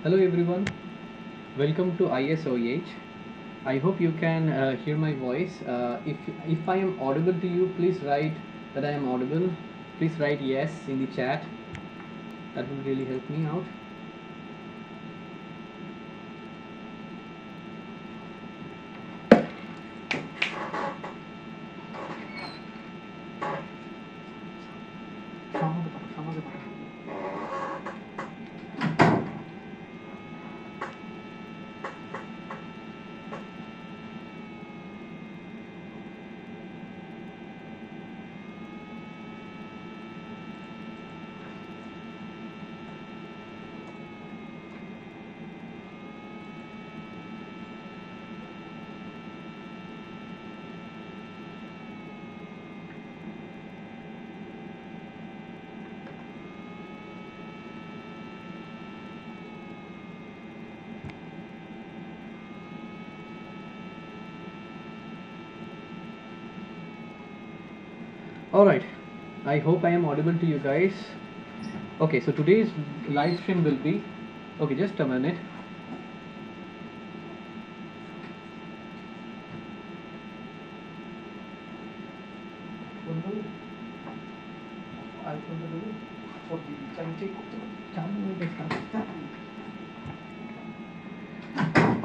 Hello everyone, welcome to ISOEH. I hope you can hear my voice. If I am audible to you, please write that I am audible. Please write yes in the chat. That will really help me out. Alright, I hope I am audible to you guys. Okay, so today's live stream will be, okay, just a minute.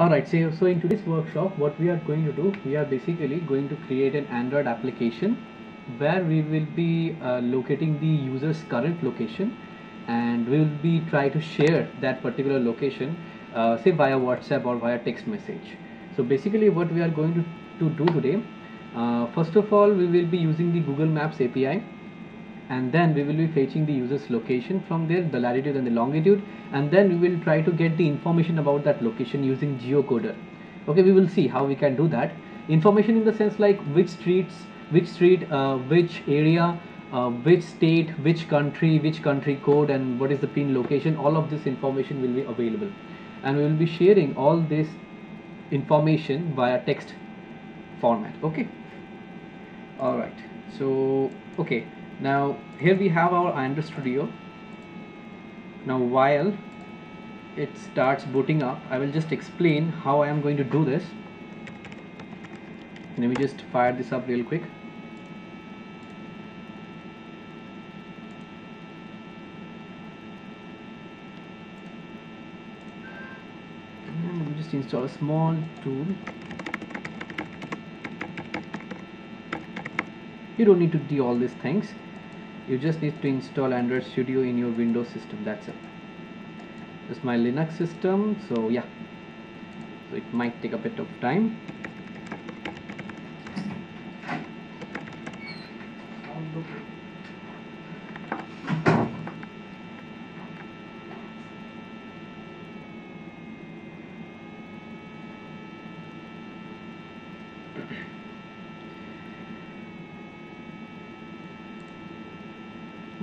Alright, so in today's workshop, what we are going to do, we are basically going to create an Android application where we will be locating the user's current location, and we will be try to share that particular location say via WhatsApp or via text message. So basically what we are going to do today, first of all we will be using the Google Maps API, and then we will be fetching the user's location from there, the latitude and the longitude, and then we will try to get the information about that location using geocoder. Okay, we will see how we can do that. Information in the sense like which street, which area, which state, which country code, and what is the pin location. All of this information will be available, and we will be sharing all this information via text format. Okay, all right, so okay, now here we have our Android Studio. Now while it starts booting up, I will just explain how I am going to do this. Let me just fire this up real quick. And just install a small tool. You don't need to do all these things. You just need to install Android Studio in your Windows system. That's it. This is my Linux system, so yeah, so it might take a bit of time.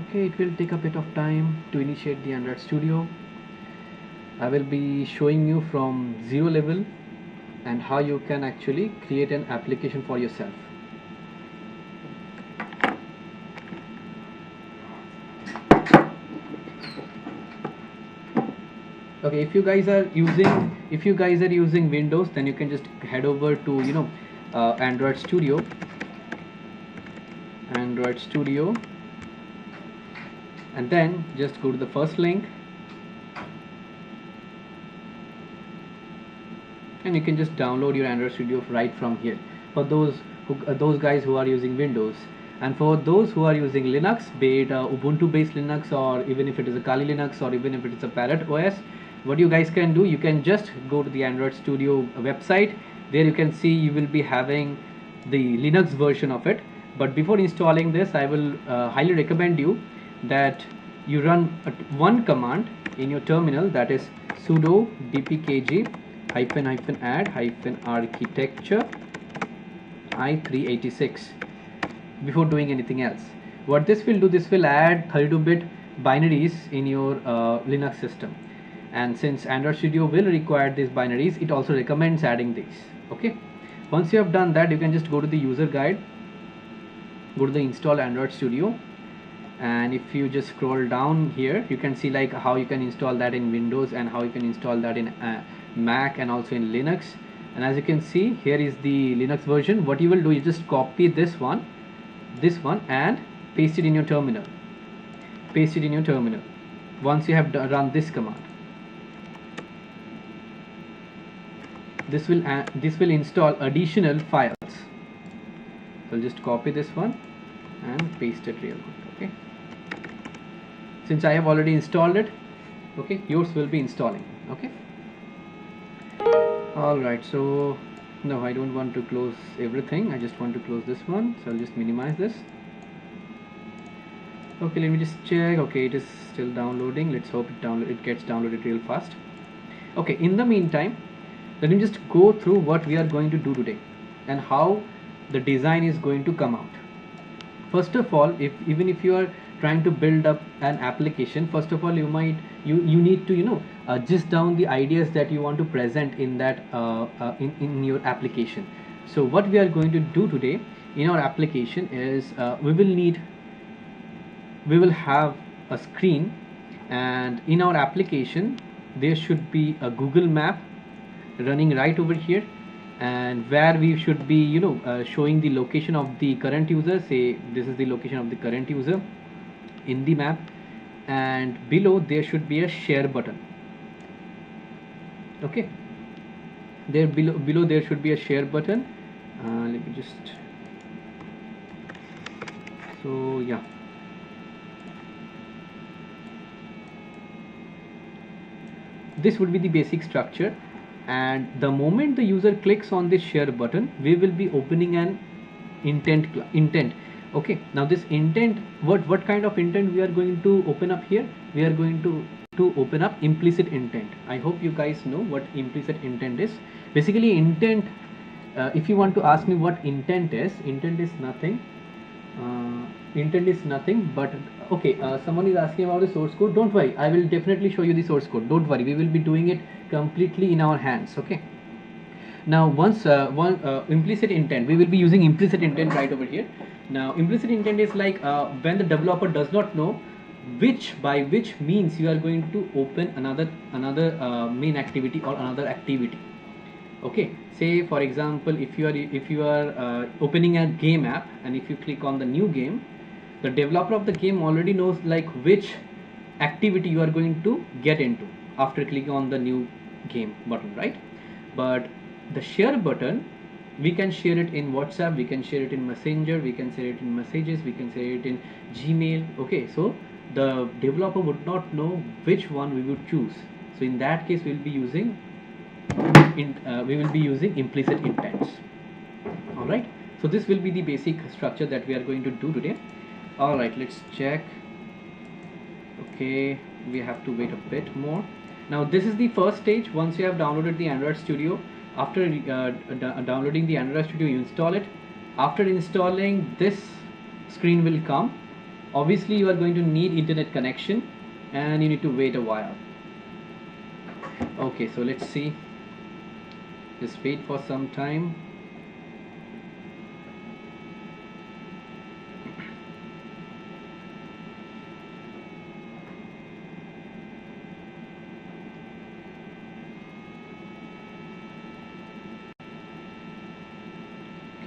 Okay, it will take a bit of time to initiate the Android Studio. I will be showing you from zero level and how you can actually create an application for yourself. Okay, if you guys are using Windows, then you can just head over to Android Studio, and then just go to the first link, and you can just download your Android Studio right from here for those guys who are using Windows. And for those who are using Linux, be it Ubuntu based Linux, or even if it is a Kali Linux, or even if it is a Parrot OS, what you guys can do, you can just go to the Android Studio website. There you can see you will be having the Linux version of it. But before installing this, I will highly recommend you that you run one command in your terminal, that is sudo dpkg -add -architecture i386 before doing anything else. What this will do, this will add 32-bit binaries in your Linux system, and since Android Studio will require these binaries, it also recommends adding these. Okay, once you have done that, you can just go to the user guide, go to the install Android Studio, And if you just scroll down here, you can see like how you can install that in Windows and how you can install that in Mac and also in Linux. And as you can see, here is the Linux version. What you will do is just copy this one and paste it in your terminal. Paste it in your terminal once you have run this command. This will install additional files. So I'll just copy this one and paste it real quick. Okay, since I have already installed it, okay, yours will be installing. Okay, alright, so no, I don't want to close everything, I just want to close this one, so I'll just minimize this. Okay, let me just check. Okay, it is still downloading. Let's hope it gets downloaded real fast. Okay, in the meantime, let me just go through what we are going to do today and how the design is going to come out. First of all, even if you are trying to build up an application, first of all you need to gist down the ideas that you want to present in that in your application. So what we are going to do today in our application is we will have a screen, and in our application there should be a Google map running right over here, and where we should be showing the location of the current user. Say this is the location of the current user in the map, and below there should be a share button. Okay, there below there should be a share button. Let me just, so yeah, this would be the basic structure. And the moment the user clicks on this share button, we will be opening an intent. Okay, now this intent, what kind of intent we are going to open up here? We are going to open up implicit intent. I hope you guys know what implicit intent is. Basically, intent, if you want to ask me what intent is nothing. Intent is nothing but, okay, someone is asking about the source code. Don't worry, I will definitely show you the source code. Don't worry, we will be doing it completely in our hands. Okay, now once implicit intent, we will be using implicit intent right over here. Now implicit intent is like when the developer does not know by which means you are going to open another main activity or another activity. Okay, say for example, if you are opening a game app, and if you click on the new game, the developer of the game already knows like which activity you are going to get into after clicking on the new game button, right? But the share button, we can share it in WhatsApp, we can share it in Messenger, we can share it in messages, we can share it in Gmail. Okay, so the developer would not know which one we would choose. So in that case, we will be using implicit intents. All right, so this will be the basic structure that we are going to do today. All right, let's check. Okay, we have to wait a bit more. Now this is the first stage. Once you have downloaded the Android Studio, after downloading the Android Studio, you install it. After installing, this screen will come. Obviously you are going to need internet connection, and you need to wait a while. Okay, so let's see, just wait for some time.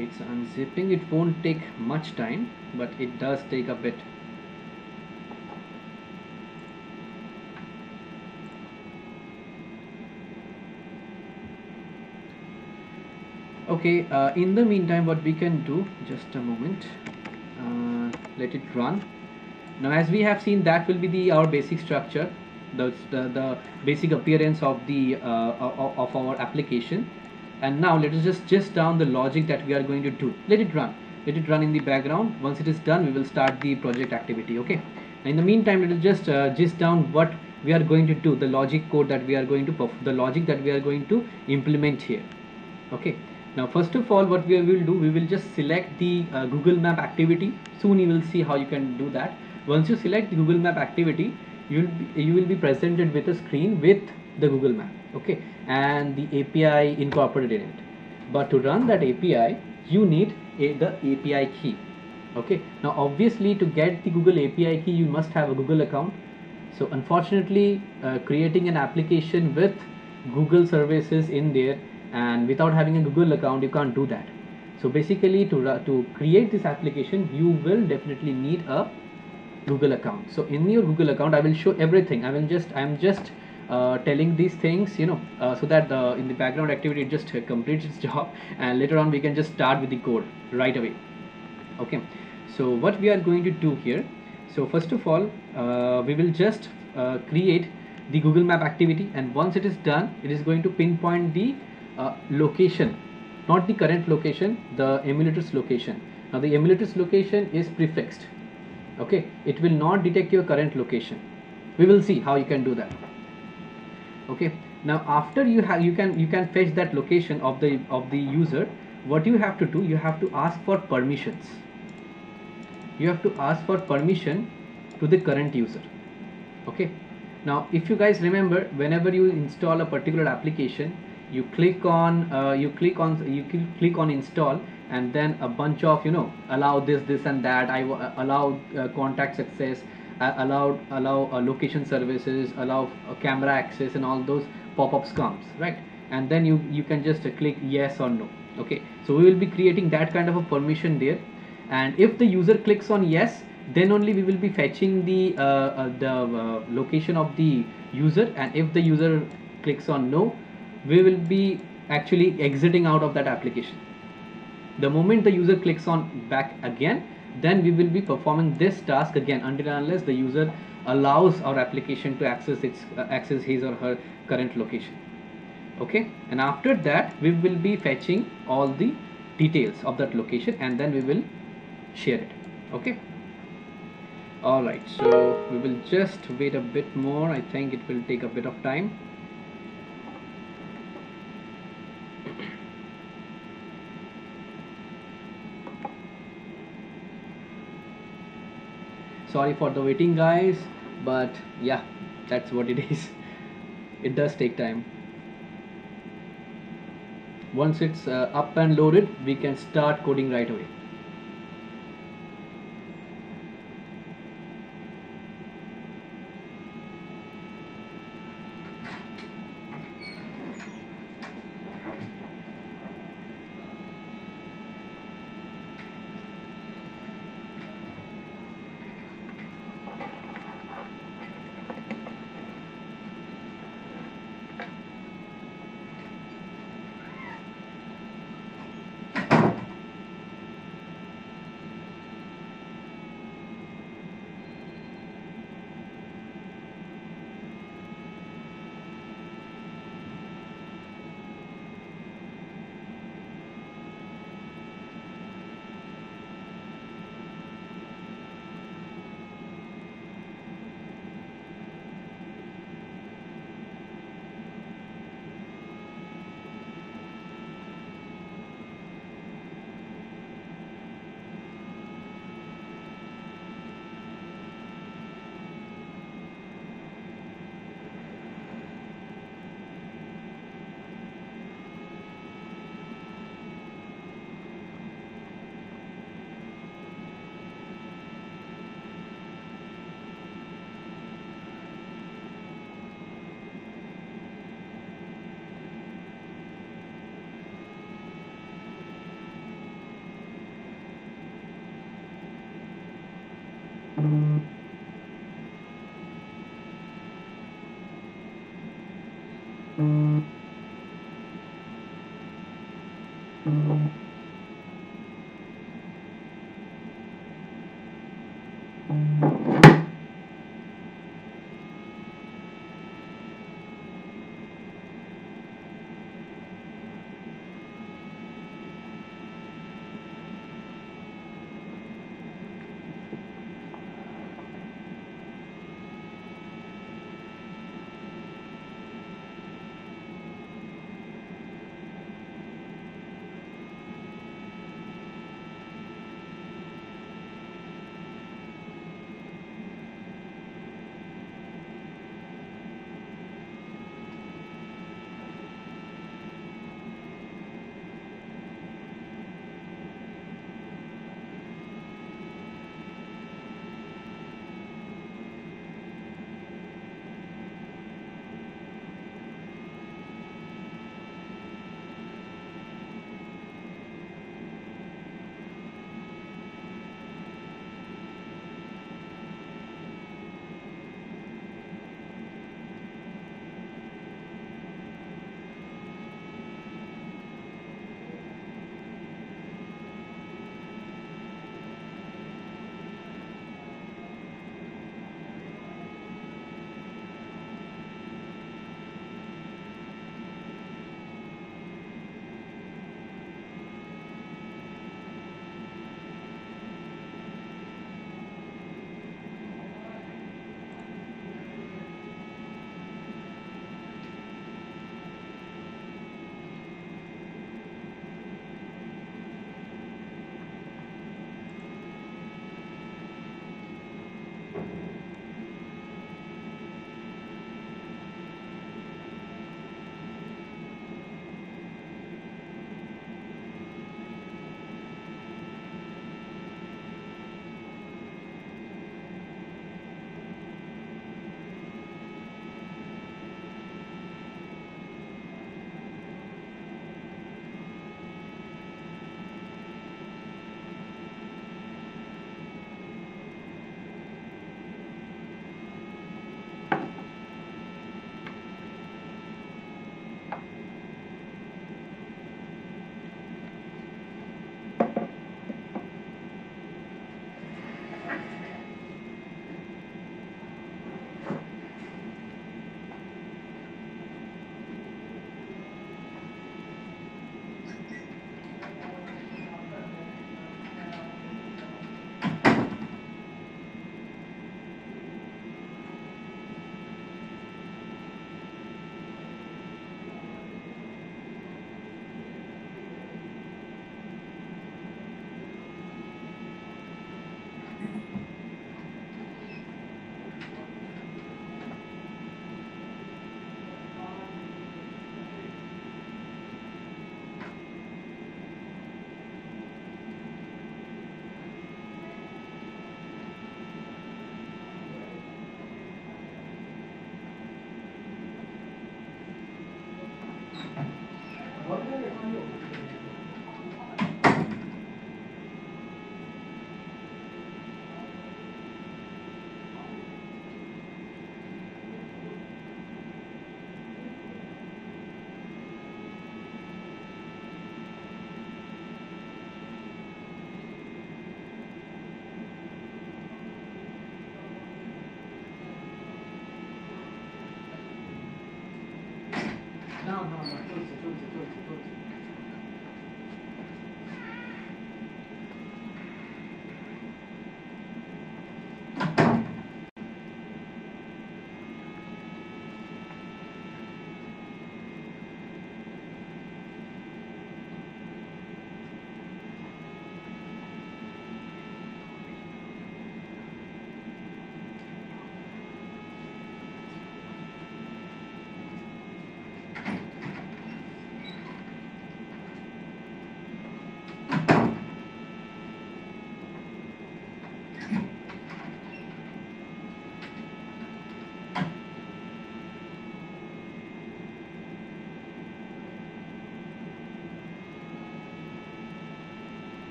It's unzipping. It won't take much time, but it does take a bit. Okay, in the meantime, what we can do, just a moment, let it run. Now as we have seen, that will be our basic structure, the basic appearance of the of our application. And now let us just gist down the logic that we are going to do. Let it run in the background. Once it is done, we will start the project activity. Okay, and in the meantime, let us just gist down what we are going to do, the logic code that we are going to the logic that we are going to implement here. Okay, now first of all, what we will do, we will just select the Google Map activity. Soon you will see how you can do that. Once you select the Google Map activity, you will be presented with a screen with the Google Map, okay, and the API incorporated in it. But to run that API, you need the API key. Okay, now obviously to get the Google API key you must have a Google account. So unfortunately, creating an application with Google services in there and without having a Google account, you can't do that. So basically, to create this application, you will definitely need a Google account. So in your Google account, I will show everything. I'm just telling these things, so that in the background activity it just completes its job, and later on we can just start with the code right away. Okay, so what we are going to do here, so first of all, we will just create the Google Map activity, and once it is done, it is going to pinpoint the location, not the current location, the emulator's location. Now the emulator's location is prefixed. Okay, it will not detect your current location. We will see how you can do that. Okay, now after you can fetch that location of the user. What you have to do, you have to ask for permissions. You have to ask for permission to the current user. Okay, now if you guys remember, whenever you install a particular application, you click on install, and then a bunch of allow this and that. Allow contact access, allow location services, allow camera access, and all those pop-ups comes, right? And then you can just click yes or no. Okay, so we will be creating that kind of a permission there, and if the user clicks on yes, then only we will be fetching the location of the user, and if the user clicks on no, we will be actually exiting out of that application. The moment the user clicks on back again, then we will be performing this task again until and unless the user allows our application to access his or her current location. Okay, and after that we will be fetching all the details of that location, and then we will share it. Okay, all right, so we will just wait a bit more. I think it will take a bit of time. Sorry for the waiting, guys, but yeah, that's what it is. It does take time. Once it's up and loaded, we can start coding right away.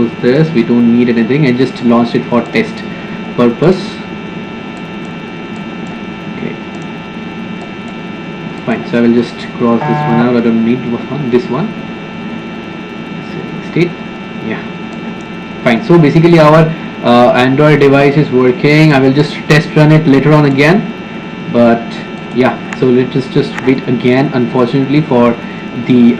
close this. We don't need anything. I just launched it for test purpose. Okay, fine. So I will just cross this one out. I don't need this one. State. Yeah, fine. So basically our Android device is working. I will just test run it later on again, but yeah, so let's just wait again, unfortunately, for the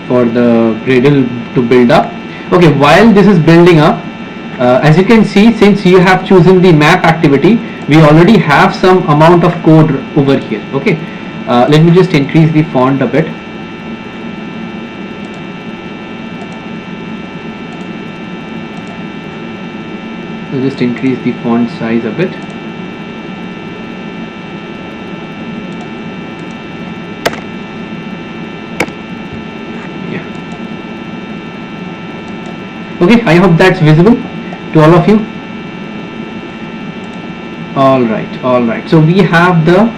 for the Gradle to build up. Okay, while this is building up, as you can see, since you have chosen the map activity, we already have some amount of code over here. Okay, let me just increase the font a bit. So just increase the font size a bit. Yeah. Okay, I hope that's visible to all of you. All right. So we have the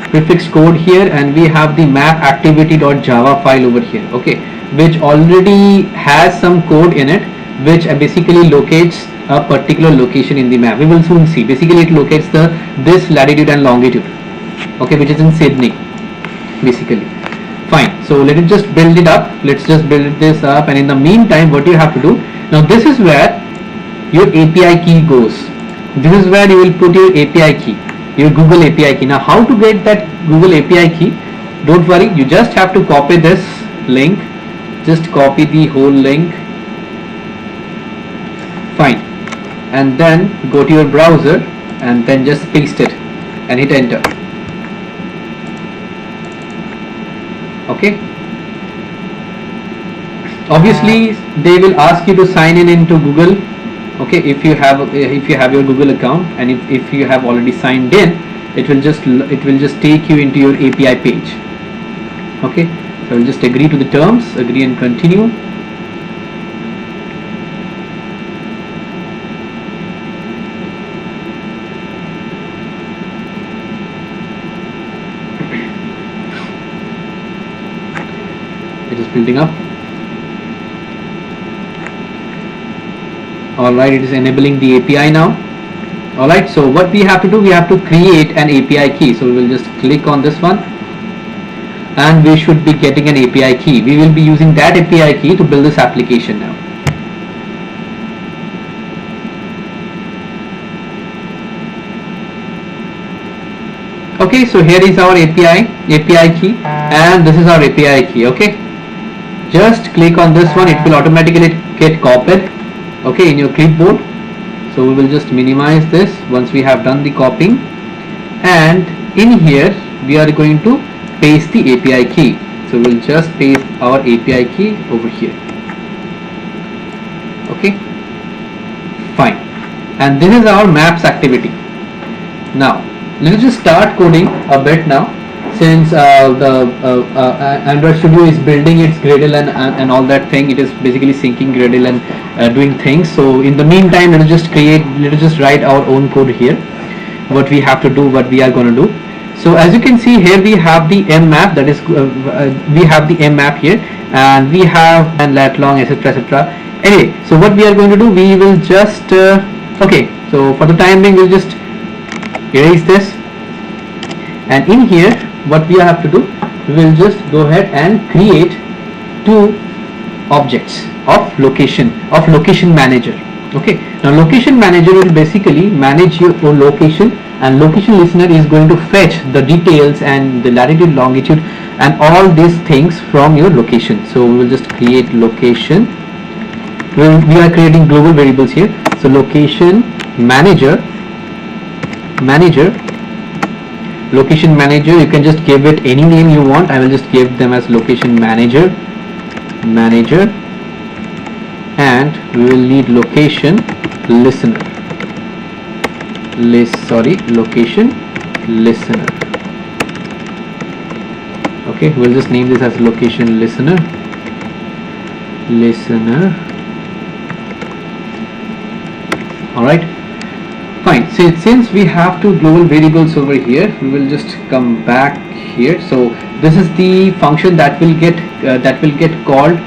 prefix code here, and we have the map activity.java file over here. Okay, which already has some code in it, which basically locates a particular location in the map. We will soon see. Basically it locates this latitude and longitude, okay, which is in Sydney basically. Fine, so let it just build it up. Let's just build this up, and in the meantime what you have to do now, this is where your API key goes. This is where you will put your API key, your Google API key. Now how to get that Google API key? Don't worry, you just have to copy this link. Just copy the whole link. Fine, and then go to your browser and then just paste it and hit enter. Okay, obviously they will ask you to sign in into Google. Okay, if you have your Google account, and if you have already signed in, it will just take you into your API page. Okay, so I will just agree to the terms, agree and continue. It is building up. Alright, it is enabling the API now. Alright, so what we have to do, we have to create an API key. So we will just click on this one, and we should be getting an API key. We will be using that API key to build this application now. Okay, so here is our API key, and this is our API key. Okay, just click on this one, it will automatically get copied, okay, in your clipboard. So we will just minimize this once we have done the copying, and in here we are going to paste the API key. So we'll just paste our API key over here. Okay, fine, and this is our maps activity. Now let's just start coding a bit now, since the Android Studio is building its Gradle and all that thing. It is basically syncing Gradle and doing things. So in the meantime, let us just write our own code here, what we have to do, what we are going to do. So as you can see here, we have the M map, that is we have the M map here, and we have and lat long, etc. Anyway, so what we are going to do, we will just okay, so for the time being we'll just erase this, and in here what we have to do, we will just go ahead and create two objects of location manager. Okay, now location manager will basically manage your own location, and location listener is going to fetch the details and the latitude, longitude and all these things from your location. So we will just create location. We are creating global variables here. So location manager, location manager, you can just give it any name you want. I will just give them as location manager, and we will need location listener, location listener. Okay, we'll just name this as location listener. Alright, fine. So since we have two global variables over here, we will just come back here. So this is the function that will get called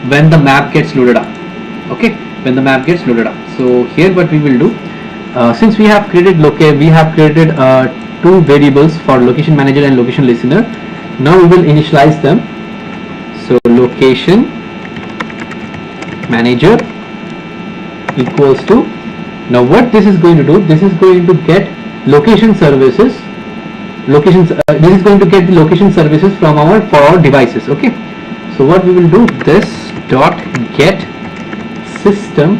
when the map gets loaded up. Okay, when the map gets loaded up. So here what we will do, since we have created two variables for location manager and location listener. Now we will initialize them. So location manager equals to, now what this is going to do, this is going to get location services, this is going to get the location services from our devices. Okay, so what we will do, this dot get system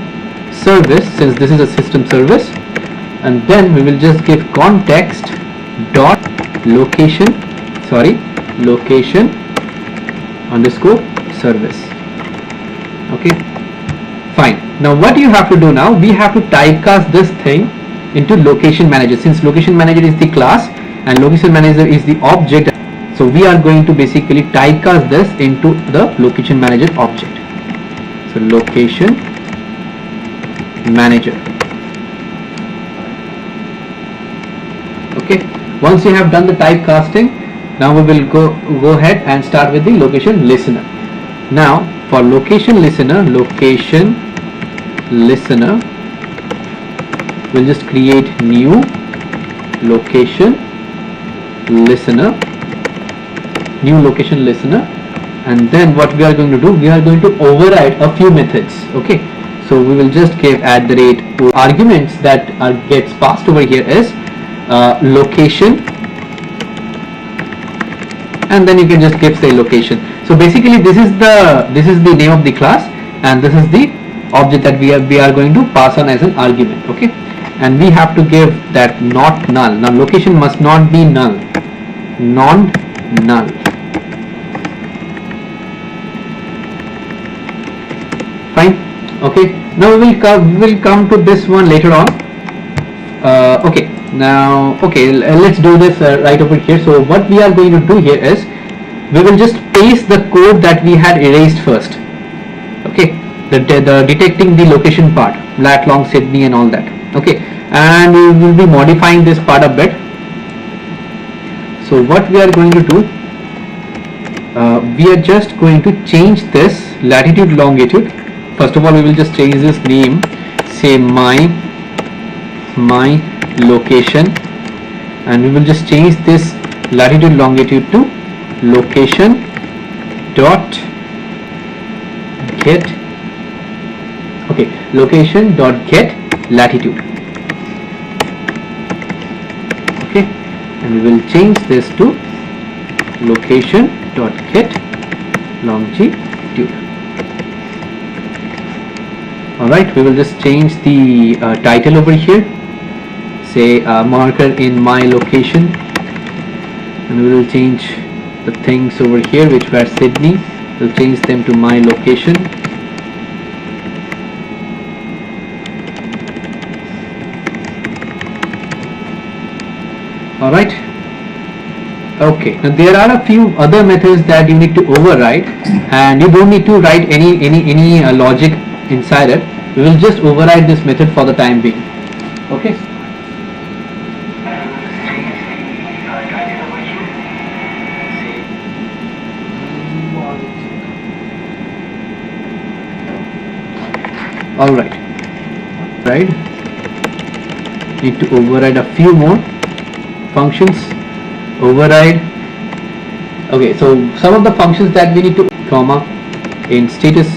service, since this is a system service, and then we will just give context dot location underscore service. Okay, fine. Now what you have to do now, we have to typecast this thing into location manager, since location manager is the class and location manager is the object. So we are going to basically typecast this into the location manager object. So location manager. Okay, once you have done the typecasting, now we will go ahead and start with the location listener. Now for location listener, we'll just create new location listener, and then what we are going to do, we are going to override a few methods. Okay, so we will just give @ arguments that gets passed over here is location, and then you can just give say location. So basically this is the name of the class, and this is the object that we are going to pass on as an argument. Okay, and we have to give that not null. Now location must not be null, non-null. Fine. Okay, now we will come to this one later on. Okay, now let's do this right over here. So what we are going to do here is, we will just paste the code that we had erased first. Okay, the detecting the location part, lat long Sydney and all that. Okay, and we will be modifying this part a bit. So what we are going to do, we are just going to change this latitude longitude. First of all, we will just change this name, say my location, and we will just change this latitude longitude to location dot get, okay, location dot get latitude. Okay, and we will change this to location dot get longitude. Alright, we will just change the title over here, say marker in my location, and we will change the things over here which were Sydney, we'll change them to my location. Alright, okay, now there are a few other methods that you need to override, and you don't need to write any logic inside it. We will just override this method for the time being. Okay, alright, right, need to override a few more functions. Override. Okay, so some of the functions that we need to, comma, in status,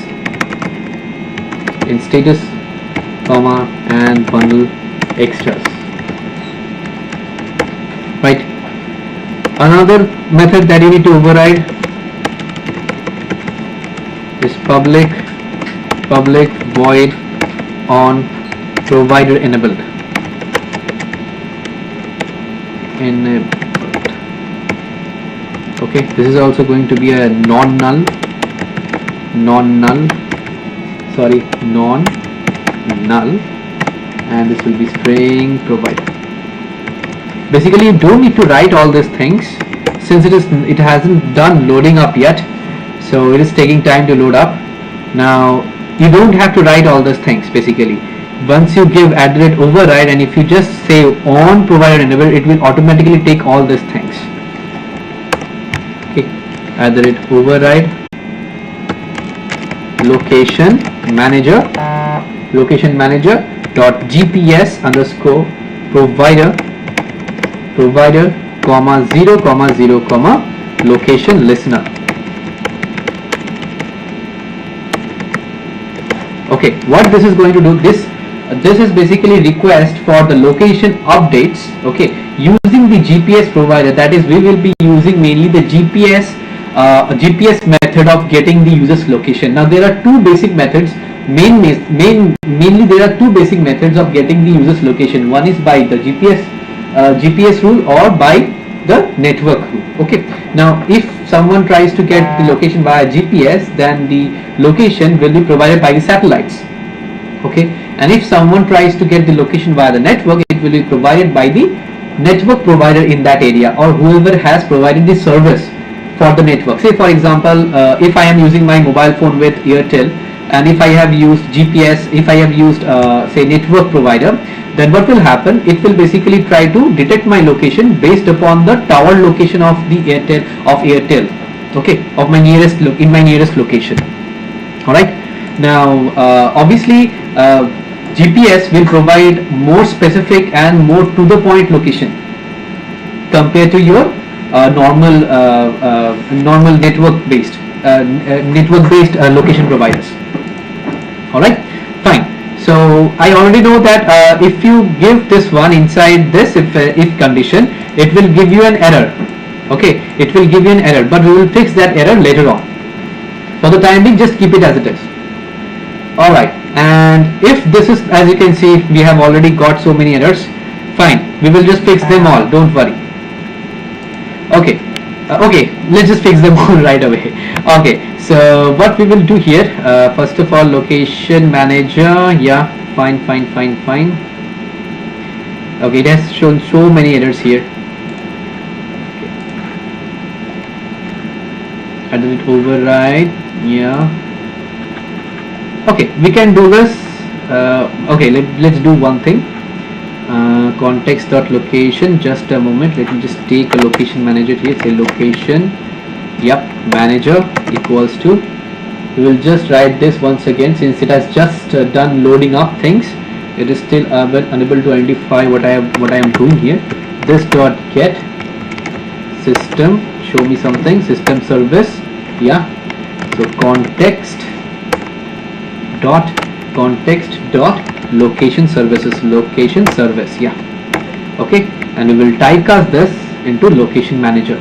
comma, and bundle extras. Right, another method that you need to override is public void on provider enabled. Okay, this is also going to be a non-null, and this will be string provider. Basically, you don't need to write all these things, since it hasn't done loading up yet, so it is taking time to load up. Now you don't have to write all those things. Basically, once you give @ override, and if you just say on provider enable, it will automatically take all these things. Okay, @ override location manager dot gps underscore provider comma 0 comma location listener. Okay, what this is going to do, this is basically request for the location updates, okay, using the GPS provider. That is, we will be using mainly the GPS method of getting the user's location. Now there are two basic methods. Mainly there are two basic methods of getting the user's location. One is by the GPS rule or by the network rule. Okay, now if someone tries to get the location via GPS, then the location will be provided by the satellites. Okay, and if someone tries to get the location via the network, it will be provided by the network provider in that area, or whoever has provided the service for the network. Say for example, if I am using my mobile phone with Airtel, and if I have used GPS, if I have used say network provider, then what will happen, it will basically try to detect my location based upon the tower location of the Airtel, okay, of my nearest location. Alright, now obviously GPS will provide more specific and more to the point location compared to your normal network based location providers. Alright, fine. So I already know that if you give this one inside this if condition, it will give you an error. Okay, it will give you an error, but we will fix that error later on. For the time being, just keep it as it is. Alright, and if this is, as you can see, we have already got so many errors. Fine, we will just fix them all, don't worry. Okay, okay, let's just fix them all right away. Okay, so what we will do here, first of all, location manager, yeah, fine. Okay, it has shown so many errors here. Add it override, yeah. Okay, we can do this. Okay, let's do one thing. Context.location, just a moment, let me just take a location manager here. Say location, yep, manager equals to, we will just write this once again, since it has just done loading up things. It is still unable to identify what I am doing here. This dot get system, show me something, system service, yeah. So context dot location services, location service, yeah. Okay, and we will typecast this into location manager.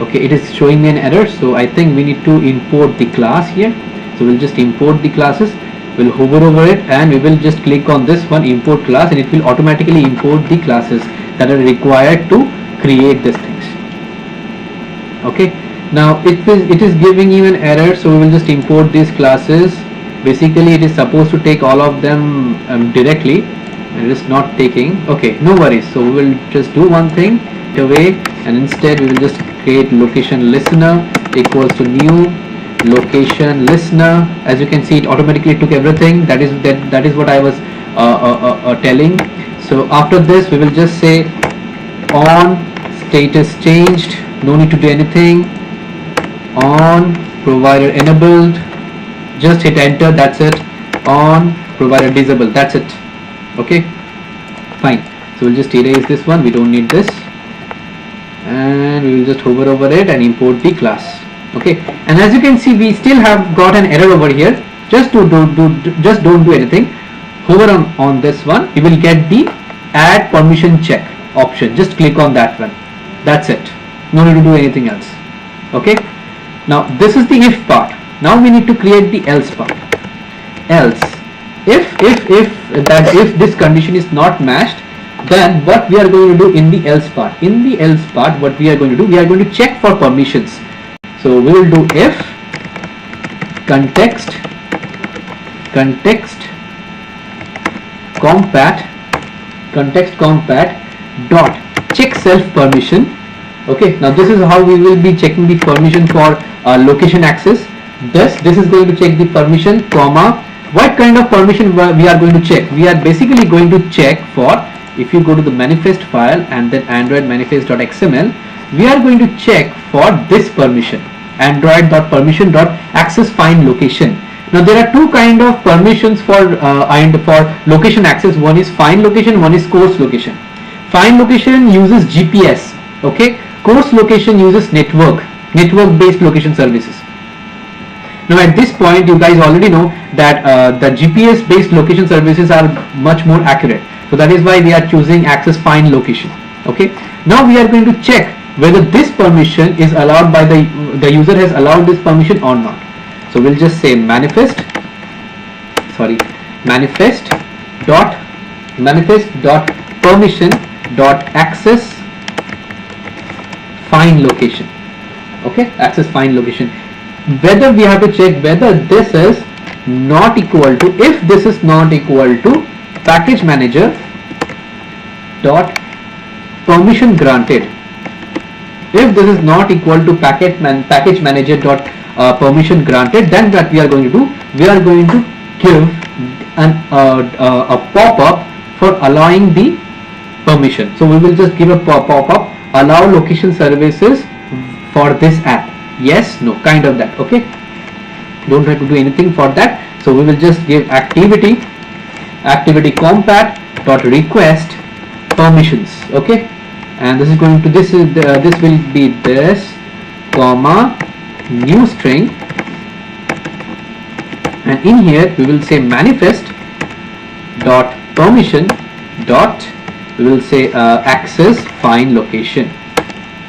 Okay, it is showing me an error, so I think we need to import the class here. So we'll just import the classes, we'll hover over it, and we will just click on this one, import class, and it will automatically import the classes that are required to create these things. Okay, now it is giving you an error, so we will just import these classes. Basically it is supposed to take all of them directly, and it is not taking. Okay, no worries, so we will just do one thing away, and instead we will just create location listener equals to new location listener. As you can see, it automatically took everything. That is what I was telling. So after this we will just say on status changed, no need to do anything. On provider enabled, just hit enter, that's it. On provider disabled, that's it. Okay, fine. So we'll just erase this one, we don't need this, and we will just hover over it and import the class. Okay, and as you can see, we still have got an error over here. Just don't do anything. Hover on this one, you will get the add permission check option. Just click on that one, that's it. No need to do anything else. Okay, now this is the if part. Now we need to create the else part. Else, if this condition is not matched, then what we are going to do in the else part? In the else part, what we are going to do, we are going to check for permissions. So we will do if context compat dot check self permission. Okay, now this is how we will be checking the permission for location access. This is going to check the permission, comma, what kind of permission we are going to check. We are basically going to check for, if you go to the manifest file and then android manifest.xml, we are going to check for this permission, android.permission.access find location. Now there are two kind of permissions for location access. One is find location, one is course location. Find location uses GPS, okay. Course location uses network based location services. Now at this point you guys already know that the GPS based location services are much more accurate, so that is why we are choosing access find location, okay. Now we are going to check whether this permission is allowed by the user has allowed this permission or not. So we'll just say manifest dot permission dot access find location, okay, access find location. Whether we have to check whether this is not equal to, if this is not equal to package manager dot permission granted. If this is not equal to package manager dot permission granted, then what we are going to do, we are going to give a pop-up for allowing the permission. So we will just give a pop-up, allow location services for this app, yes, no, kind of that, okay. Don't have to do anything for that. So we will just give activity compat dot request permissions, okay. And this is going to this will be this comma new string, and in here we will say manifest dot permission dot, we will say access find location,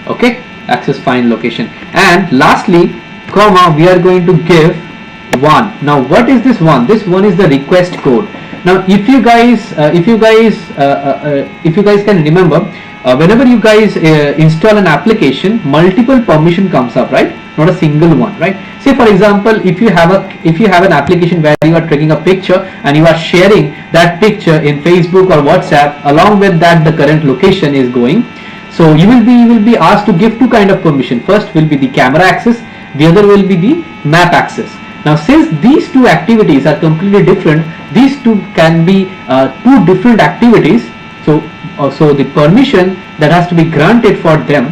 okay, access find location. And lastly comma, we are going to give one. Now what is this one? This one is the request code. Now if you guys can remember, whenever you guys install an application, multiple permission comes up, right? Not a single one, right? Say for example, if you have an application where you are taking a picture and you are sharing that picture in Facebook or WhatsApp, along with that the current location is going. So you will be asked to give two kind of permission. First will be the camera access, the other will be the map access. Now since these two activities are completely different, these two can be two different activities. So the permission that has to be granted for them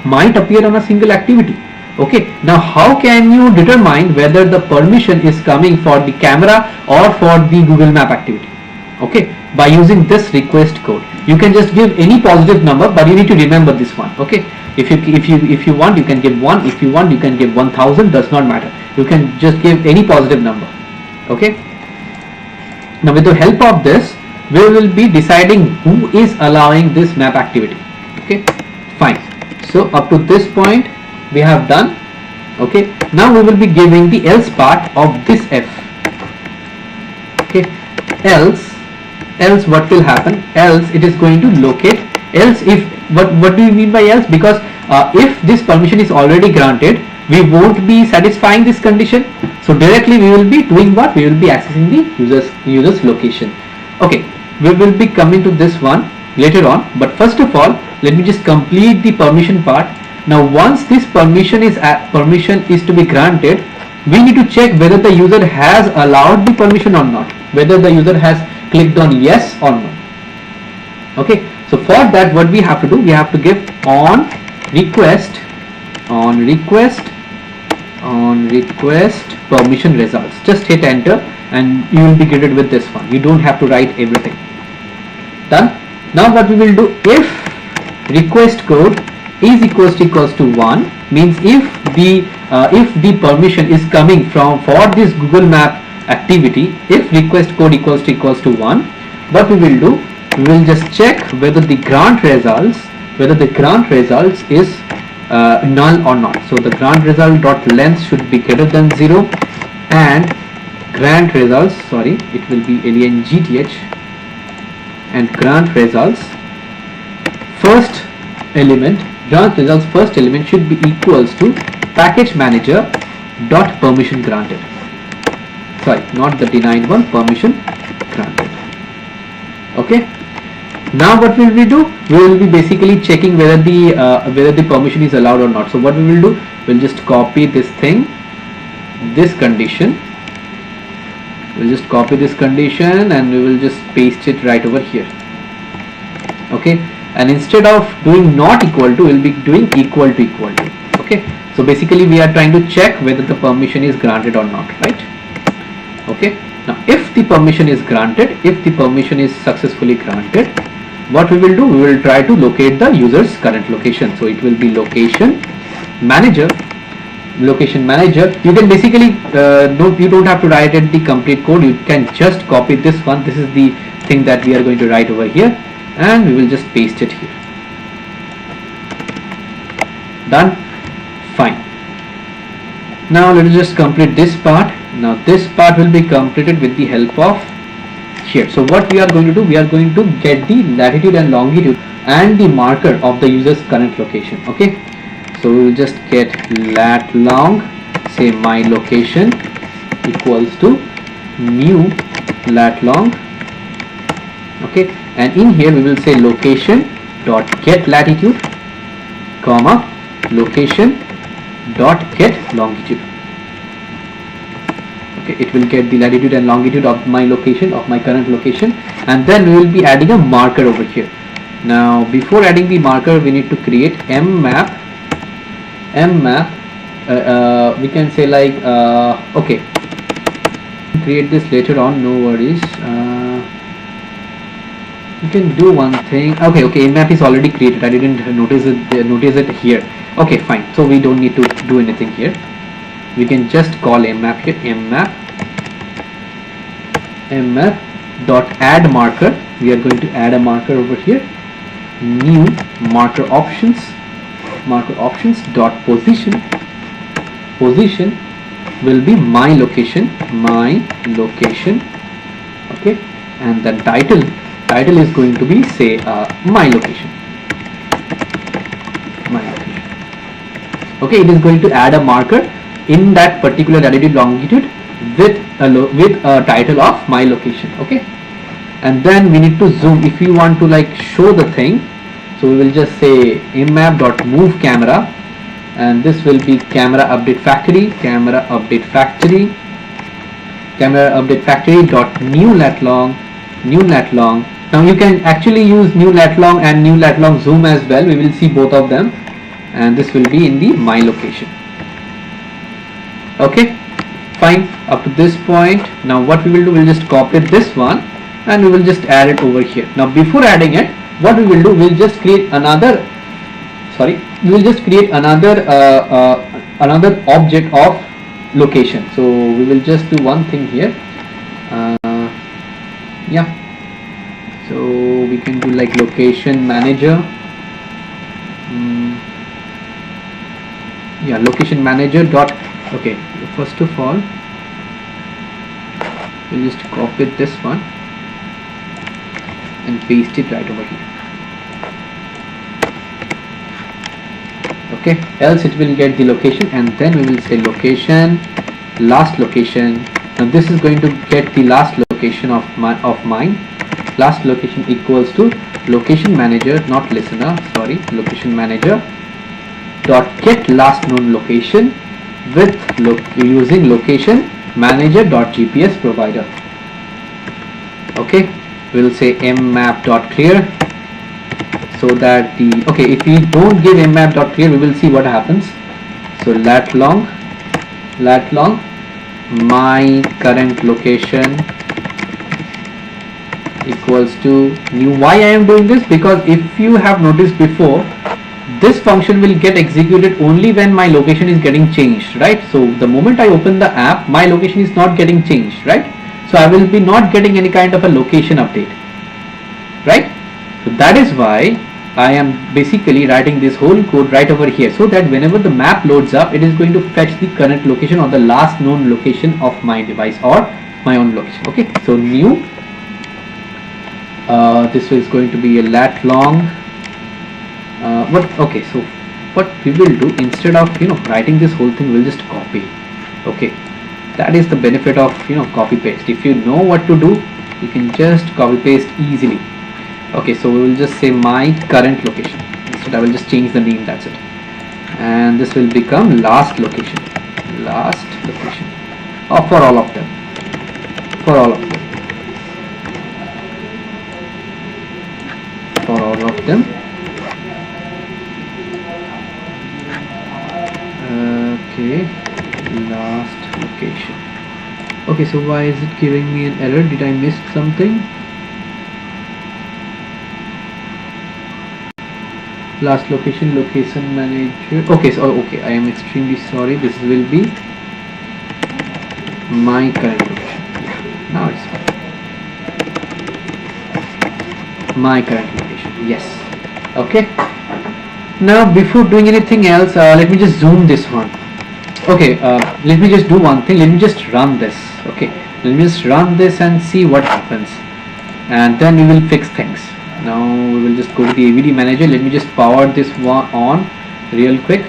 might appear on a single activity, okay. Now how can you determine whether the permission is coming for the camera or for the Google Map activity, okay? By using this request code. You can just give any positive number, but you need to remember this one, okay. If you want, you can give 1. If you want, you can give 1000, does not matter. You can just give any positive number, okay. Now with the help of this, we will be deciding who is allowing this map activity, okay, fine. So up to this point we have done, okay. Now we will be giving the else part of this f, okay. Else what will happen? Else it is going to locate. Else if what do you mean by else? Because if this permission is already granted, we won't be satisfying this condition, so directly we will be doing what? We will be accessing the user's location, okay. We will be coming to this one later on, but first of all let me just complete the permission part. Now once this permission is to be granted, we need to check whether the user has allowed the permission or not, whether the user has clicked on yes or no, okay. So for that what we have to do, we have to give on request permission results. Just hit enter and you will be greeted with this one. You don't have to write everything. Done. Now what we will do, if request code is equals to 1, means if the permission is coming for this Google Map activity, if request code equals to 1, what we will do, we will just check whether the grant results is null or not. So the grant result dot length should be greater than 0, and grant results, sorry, it will be LENGTH, and grant results first element should be equals to package manager dot permission granted. Sorry, not the denied one, permission granted, okay. Now what will we do? We will be basically checking whether the permission is allowed or not. So what we will do, we'll just copy this thing, this condition, we'll just copy this condition and we will just paste it right over here, okay. and instead of doing not equal to, we'll be doing equal to equal to. Okay, so basically we are trying to check whether the permission is granted or not, right? Okay, now if the permission is granted, if the permission is successfully granted, what we will do, we will try to locate the user's current location. So it will be location manager. Location manager, you can basically you don't have to write it the complete code, you can just copy this one. This is the thing that we are going to write over here, and we will just paste it here. Done. Fine. Now let us just complete this part. Now this part will be completed with the help of here. So what we are going to do, we are going to get the latitude and longitude and the marker of the user's current location. Okay, so we will just get lat long, say my location equals to new lat long. Okay, and in here we will say location dot get latitude, comma location dot get longitude. Okay, it will get the latitude and longitude of my location, of my current location, and then we will be adding a marker over here. Now before adding the marker, we need to create mmap. We can say like okay, create this later on, no worries. You can do one thing. Okay, mmap is already created, I didn't notice it here. Okay, fine, so we don't need to do anything here. We can just call mmap here, mmap dot add marker. We are going to add a marker over here, new marker options dot position will be my location. Okay, and the title is going to be, say, my location. Okay, it is going to add a marker in that particular latitude longitude with a title of my location. Okay, and then we need to zoom if you want to like show the thing. So we will just say mmap dot move camera, and this will be camera update factory dot new lat long. Now you can actually use new lat long and new lat long zoom as well. We will see both of them, and this will be in the my location. Okay, fine, up to this point. Now what we will do, we'll just copy this one and we will just add it over here. Now before adding it, what we will do, we'll just create another another object of location. So we will just do one thing here. Yeah, so we can do like location manager. Yeah, location manager dot. Okay, first of all we'll just copy this one and paste it right over here. Okay, else it will get the location, and then we will say location last location. Now this is going to get the last location of mine. Last location equals to location manager, not listener, sorry, location manager dot get last known location with using location manager dot GPS provider. Okay, we'll say mmap dot clear, so that the, okay, if we don't give mmap dot clear, we will see what happens. So lat long my current location equals to new. Why I am doing this? Because if you have noticed before, this function will get executed only when my location is getting changed, right? So the moment I open the app, my location is not getting changed, right? So I will be not getting any kind of a location update, right? So that is why I am basically writing this whole code right over here, so that whenever the map loads up, it is going to fetch the current location or the last known location of my device or my own location. Okay, so new, this is going to be a lat long. Okay, so what we will do, instead of writing this whole thing, we'll just copy. Okay, that is the benefit of copy paste. If you know what to do, you can just copy paste easily. Okay, so we will just say my current location. Instead I will just change the name, that's it, and this will become last location or for all of them, for all of them. Okay, so why is it giving me an error? Did I miss something? Last location, location manager. Okay, so okay, I am extremely sorry. This will be my current location. Yeah, now it's my current location. Yes. Okay. Now before doing anything else, let me just zoom this one. Okay, let me just do one thing. Let me just run this. Okay, let me just run this and see what happens, and then we will fix things. Now we will just go to the AVD manager. Let me just power this one on real quick.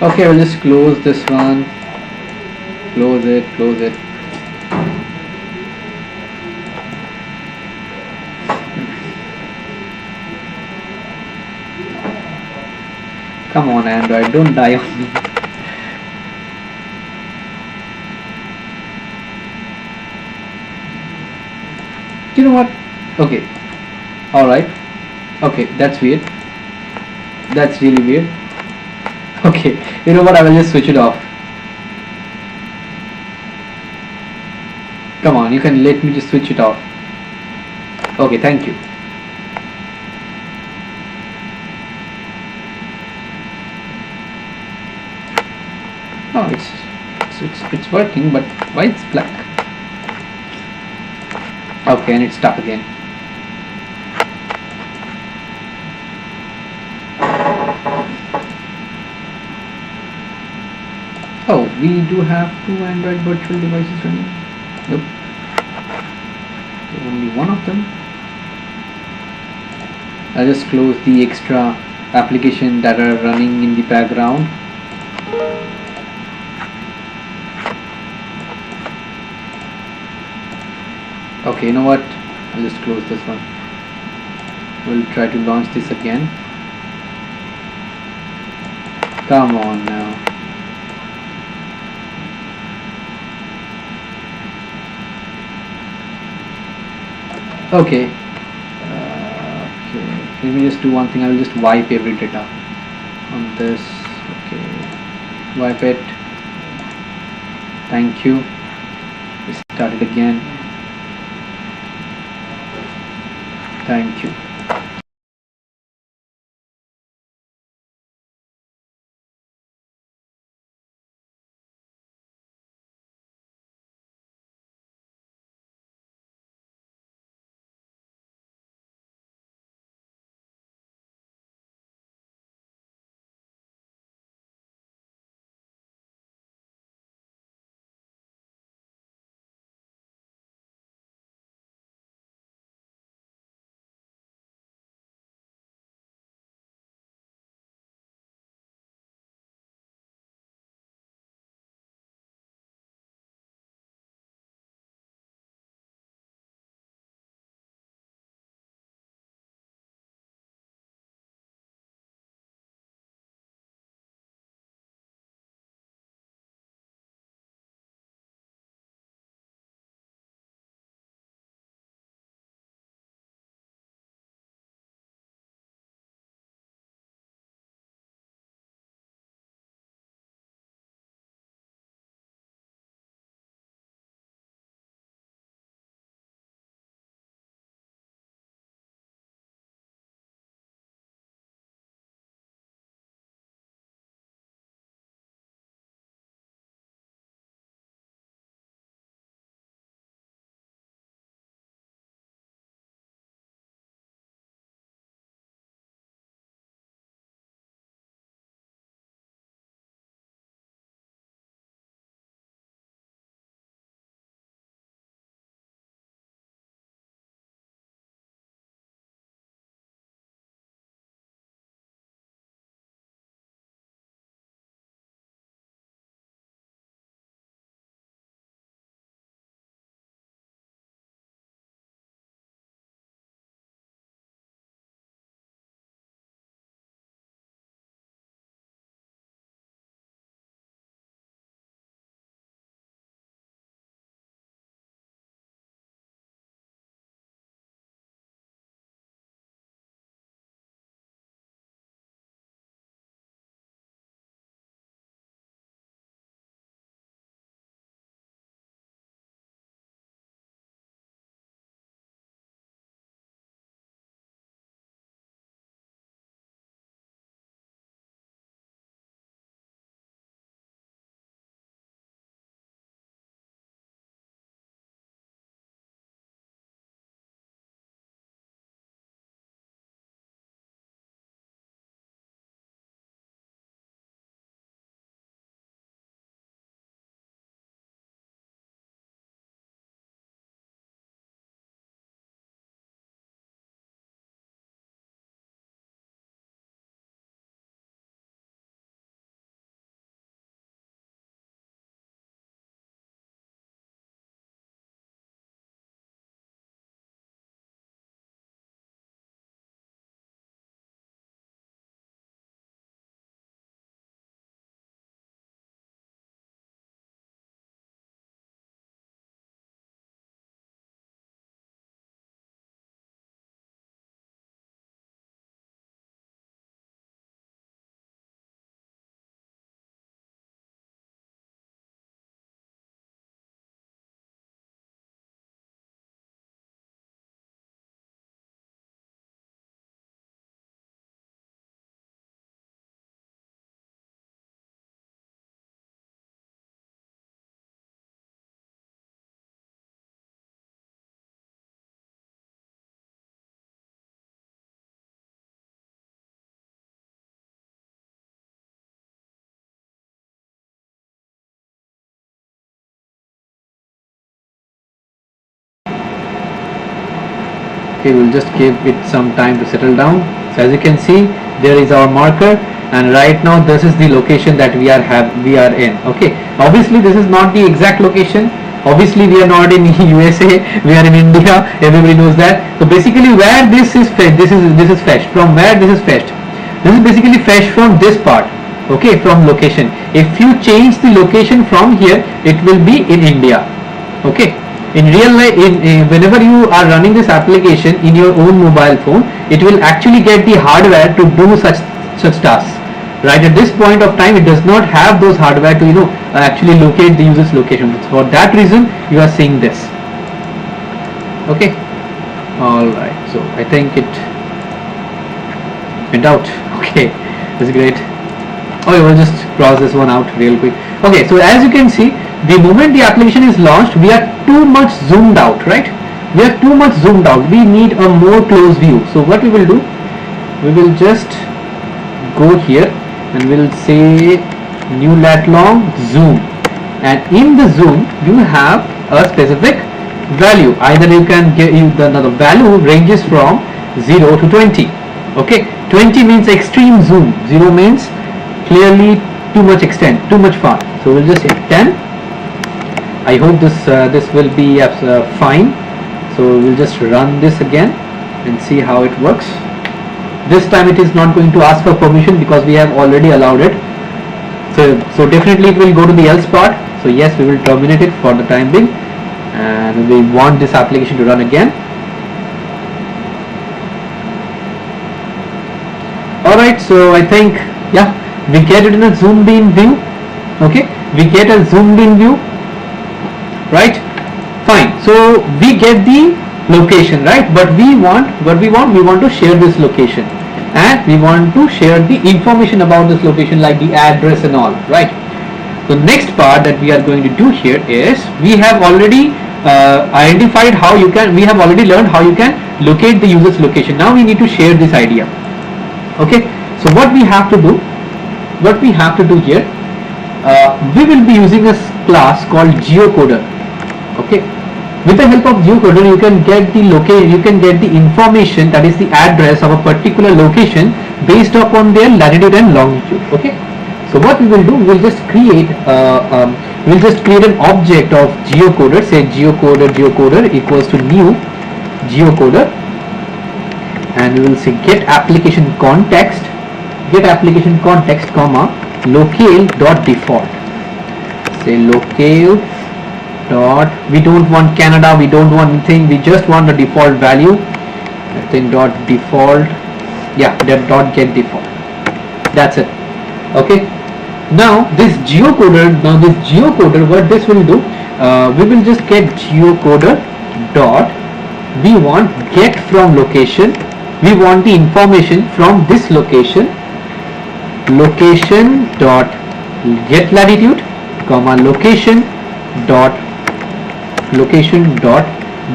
Okay, I'll just close this one. Close it, close it. Come on, Android, don't die on me. You know what? Okay, alright. Okay, that's weird. That's really weird. Okay, you know what? I will just switch it off. Come on, you can let me just switch it off. Okay, thank you. Oh, it's working, but why it's black? Okay, and it's stuck again. Oh, we do have two Android virtual devices running. Nope. Okay, only one of them. I'll just close the extra application that are running in the background. Okay, you know what? I'll just close this one. We'll try to launch this again. Come on now. Okay. Okay. Let me just do one thing. I will just wipe every data on this. Okay. Wipe it. Thank you. Start it again. Thank you. Okay, we'll just give it some time to settle down. So as you can see, there is our marker, and right now this is the location that we are in. Okay, obviously this is not the exact location. Obviously we are not in USA, we are in India, everybody knows that. So basically where this is fetched, this is fetched. From where this is fetched? This is basically fetched from this part, okay, from location. If you change the location from here, it will be in India, okay. In real life, whenever you are running this application in your own mobile phone, it will actually get the hardware to do such tasks. Right at this point of time, it does not have those hardware to actually locate the user's location. For that reason, you are seeing this. Okay. All right. So I think it went out. Okay, that's great. Okay, we'll just cross this one out real quick. Okay. So as you can see, the moment the application is launched, we are too much zoomed out, right? We are too much zoomed out. We need a more close view. So what we will do, we will just go here and we'll say new lat long zoom, and in the zoom you have a specific value. Either you can get the value ranges from 0 to 20. Okay, 20 means extreme zoom, 0 means clearly too much extent, too much far. So we'll just hit 10. I hope this will be fine. So we'll just run this again and see how it works. This time it is not going to ask for permission because we have already allowed it. So definitely it will go to the else part. So yes, we will terminate it for the time being, and we want this application to run again. Alright, so I think, yeah, we get it in a zoomed in view. Okay, we get a zoomed in view, right? Fine. So we get the location, right? But we want to share this location, and we want to share the information about this location, like the address and all, right? The next part that we are going to do here is, we have already identified how you can, we have already learned how you can locate the user's location. Now we need to share this idea. Okay, so what we have to do here, we will be using a class called geocoder. Okay, with the help of geocoder you can get the location, you can get the information, that is the address of a particular location based upon their latitude and longitude. Okay, so what we will do, we will just create an object of geocoder. Say geocoder equals to new geocoder, and we will say get application context, comma locale dot default. Say locale dot, we don't want Canada, we don't want anything, we just want the default value. I think dot default, yeah, that dot get default. That's it. Okay. Now this geocoder, what this will do, we will just get geocoder dot, we want get from location, we want the information from this location, location dot get latitude, comma location dot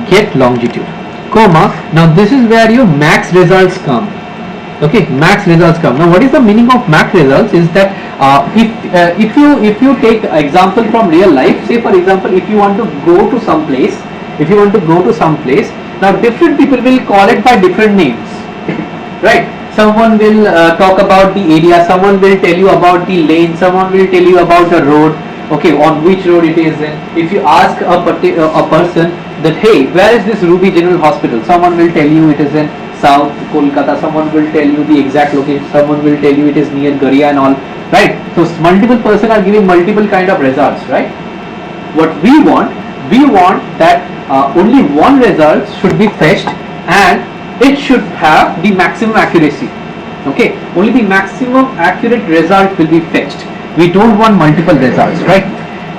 get longitude, comma. Now this is where your max results come. Okay, max results come. Now what is the meaning of max results is that if you take example from real life, say for example, if you want to go to some place, now different people will call it by different names, right? Someone will talk about the area, someone will tell you about the lane, someone will tell you about the road, okay, on which road it is in. If you ask a person that, hey, where is this Ruby General Hospital, someone will tell you it is in South Kolkata, someone will tell you the exact location, someone will tell you it is near Garia and all, right? So multiple person are giving multiple kind of results, right? What we want that only one result should be fetched, and it should have the maximum accuracy. Okay, only the maximum accurate result will be fetched. We don't want multiple results, right?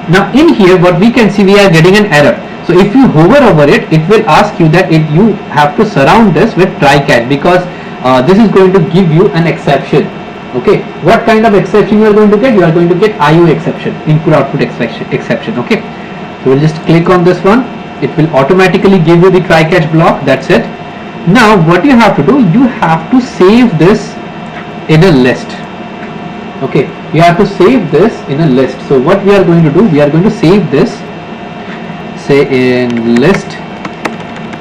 Now in here what we can see, we are getting an error. So if you hover over it, it will ask you that you have to surround this with try catch, because this is going to give you an exception. Okay, what kind of exception you are going to get? You are going to get IO exception, input output exception. Okay, so we'll just click on this one. It will automatically give you the try catch block. That's it. Now what you have to do, you have to save this in a list. Okay, you have to save this in a list. So what we are going to do, we are going to save this, say in list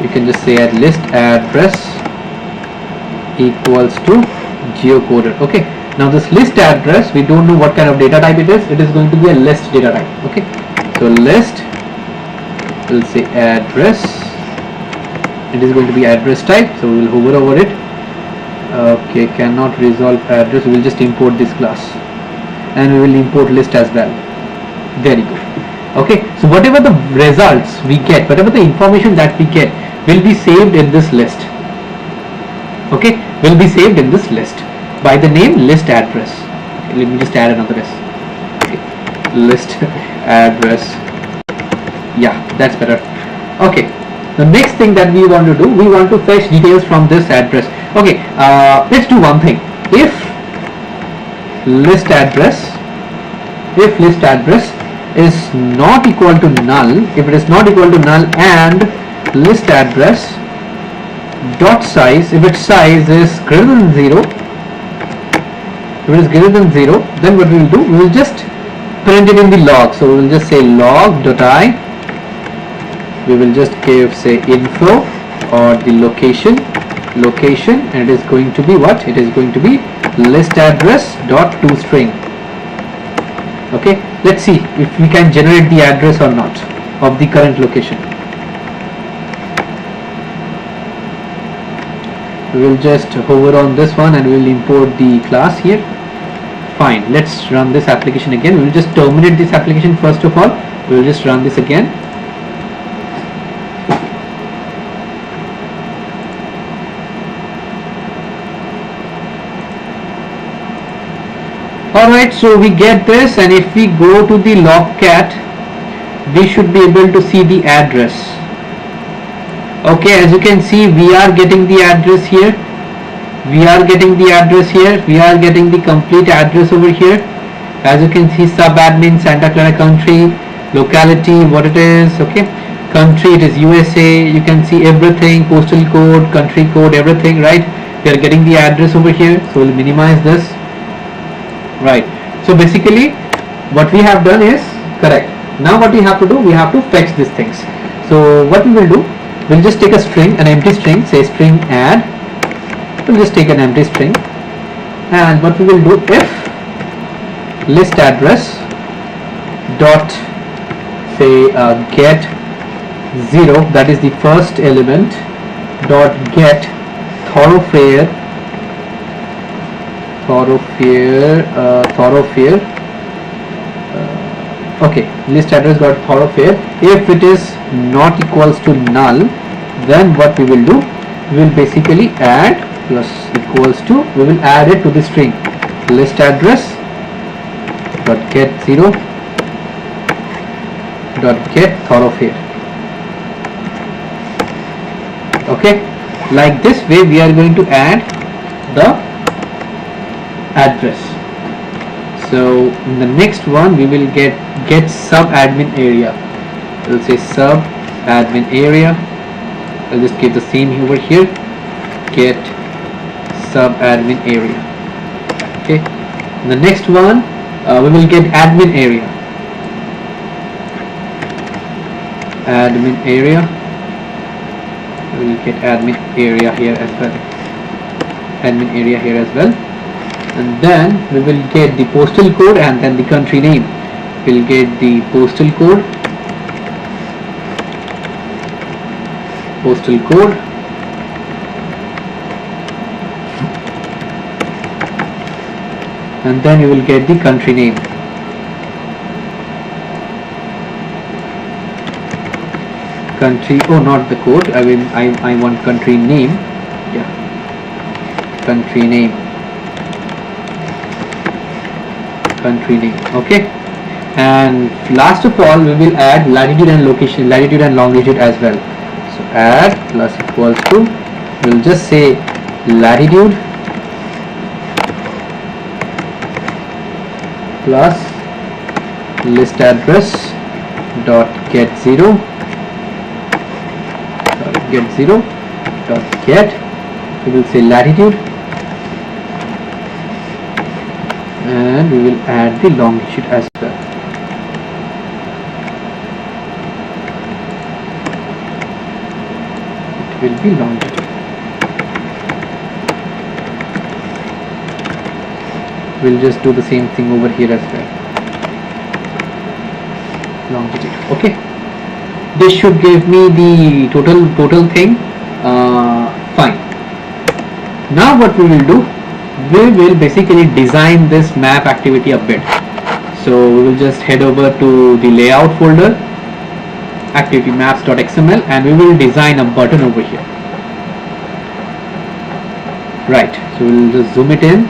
you can just say at list address equals to geocoded. Okay, now this list address, we don't know what kind of data type it is. It is going to be a list data type. Okay, so list, we'll say address, it is going to be address type, so we will hover over it. Okay, cannot resolve address, we will just import this class, and we will import list as well. Very good. Okay, so whatever the results we get, whatever the information that we get will be saved in this list. Okay, will be saved in this list by the name list address. Okay, let me just add another s. Okay, list address. Yeah, that's better. Okay, the next thing that we want to do, we want to fetch details from this address. Okay, let's do one thing. If list address is not equal to null, if it is not equal to null, and list address dot size, if its size is greater than 0, if it is greater than 0, then what we will do, we will just print it in the log. So we will just say log.i, we will just give say info or the location, and it is going to be what? It is going to be list address dot toString. Okay, let's see if we can generate the address or not of the current location. We will just hover on this one and we will import the class here. Fine, let's run this application again. We will just terminate this application first of all. We will just run this again. Alright, so we get this, and if we go to the logcat, we should be able to see the address. Okay, as you can see, we are getting the address here. We are getting the complete address over here. As you can see, subadmin, Santa Clara country, locality, what it is. Okay, country, it is USA. You can see everything, postal code, country code, everything, right? We are getting the address over here, so we'll minimize this. Right, so basically what we have done is correct. Now what we have to do, we have to fetch these things. So what we will do, we'll just take a string, an empty string, say string add. We'll just take an empty string, and what we will do, if list address dot say get 0, that is the first element, dot get thoroughfare. Okay, list address dot thoroughfare. If it is not equals to null, then what we will do, we will basically add plus equals to, we will add it to the string list address dot get 0 dot get thoroughfare. Okay, like this way we are going to add the address. So in the next one we will get subadmin area. We'll say subadmin area. I'll just give the same over here, get subadmin area. Okay, in the next one we will get admin area. We will get admin area here as well. And then we will get the postal code and then the country name. We'll get the postal code, and then you will get the country name. Not the code, I want country name. Yeah, country name. Okay, and last of all we will add latitude and longitude as well. So add plus equals to, we'll just say latitude plus list address dot get 0 dot get, we will say latitude, and we will add the longitude as well. will be longitude. We'll just do the same thing over here as well. Longitude. Okay. This should give me the total thing. Fine. Now what we will do, we will basically design this map activity a bit. So we will just head over to the layout folder, activity maps.xml, and we will design a button over here. Right. So we'll just zoom it in